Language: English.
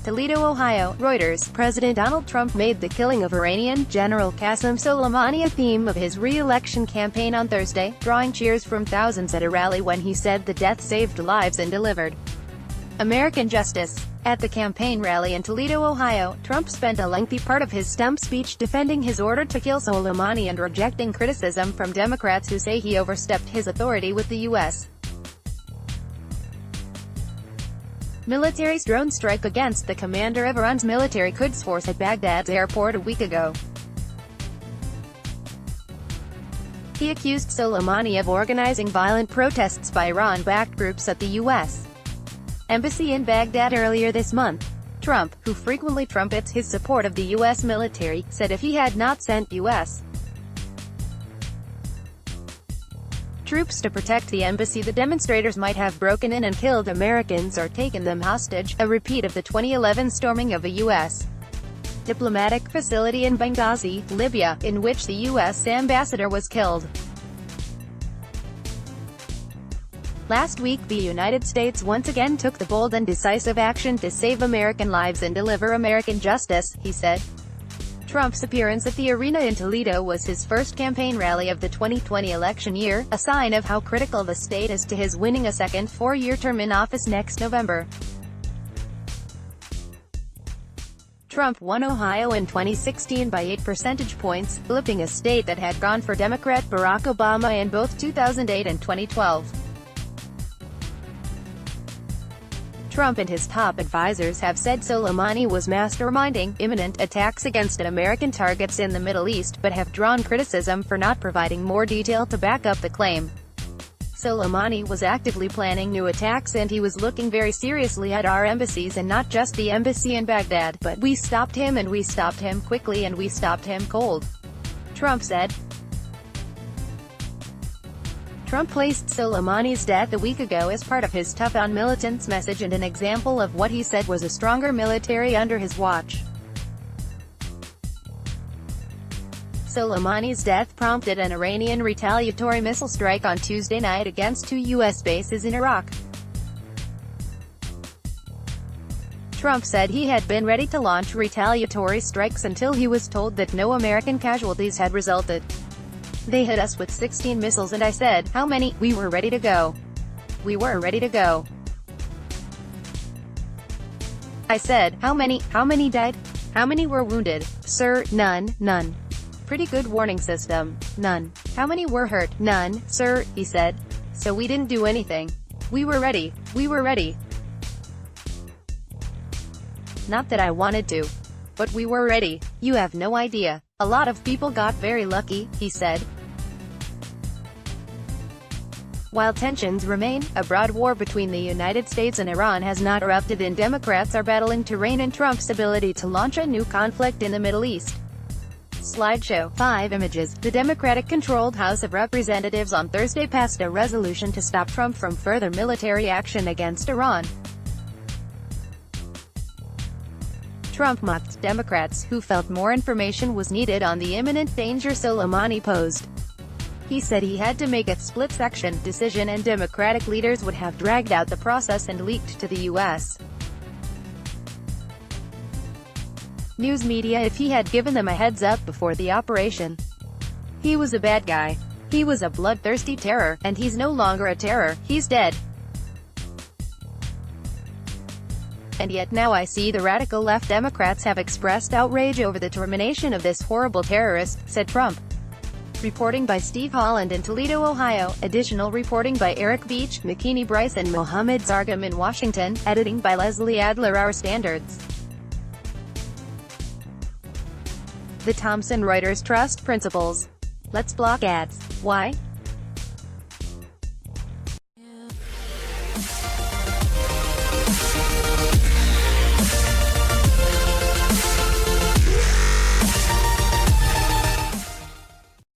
Toledo, Ohio. Reuters. President Donald Trump made the killing of Iranian General Qassem Soleimani a theme of his re-election campaign on Thursday, drawing cheers from thousands at a rally when he said the death saved lives and delivered American justice. At the campaign rally in Toledo, Ohio, Trump spent a lengthy part of his stump speech defending his order to kill Soleimani and rejecting criticism from Democrats who say he overstepped his authority with the U.S. military's drone strike against the commander of Iran's military Quds force at Baghdad's airport a week ago. He accused Soleimani of organizing violent protests by Iran-backed groups at the U.S. Embassy in Baghdad earlier this month. Trump, who frequently trumpets his support of the U.S. military, said if he had not sent U.S. troops to protect the embassy, the demonstrators might have broken in and killed Americans or taken them hostage, a repeat of the 2011 storming of a U.S. diplomatic facility in Benghazi, Libya, in which the U.S. ambassador was killed. Last week, the United States once again took the bold and decisive action to save American lives and deliver American justice, he said. Trump's appearance at the arena in Toledo was his first campaign rally of the 2020 election year, a sign of how critical the state is to his winning a second four-year term in office next November. Trump won Ohio in 2016 by 8 percentage points, flipping a state that had gone for Democrat Barack Obama in both 2008 and 2012. Trump and his top advisors have said Soleimani was masterminding imminent attacks against American targets in the Middle East, but have drawn criticism for not providing more detail to back up the claim. Soleimani was actively planning new attacks and he was looking very seriously at our embassies, and not just the embassy in Baghdad, but we stopped him, and we stopped him quickly, and we stopped him cold, Trump said. Trump placed Soleimani's death a week ago as part of his tough on militants message and an example of what he said was a stronger military under his watch. Soleimani's death prompted an Iranian retaliatory missile strike on Tuesday night against two U.S. bases in Iraq. Trump said he had been ready to launch retaliatory strikes until he was told that no American casualties had resulted. They hit us with 16 missiles and I said, how many? We were ready to go. We were ready to go. I said, how many? How many died? How many were wounded? Sir, none, none. Pretty good warning system. None. How many were hurt? None, sir, he said. So we didn't do anything. We were ready. We were ready. Not that I wanted to. But we were ready. You have no idea. A lot of people got very lucky, he said. While tensions remain, a broad war between the United States and Iran has not erupted and Democrats are battling to rein in Trump's ability to launch a new conflict in the Middle East. Slideshow 5 images. The Democratic-controlled House of Representatives on Thursday passed a resolution to stop Trump from further military action against Iran. Trump mocked Democrats, who felt more information was needed on the imminent danger Soleimani posed. He said he had to make a split-second decision and Democratic leaders would have dragged out the process and leaked to the U.S. news media if he had given them a heads-up before the operation. He was a bad guy. He was a bloodthirsty terror, and he's no longer a terror, he's dead. And yet now I see the radical left Democrats have expressed outrage over the termination of this horrible terrorist, said Trump. Reporting by Steve Holland in Toledo, Ohio. Additional reporting by Eric Beach, McKinney Bryce and Mohammed Zargam in Washington. Editing by Leslie Adler. Our standards. The Thomson Reuters Trust Principles. Let's block ads. Why?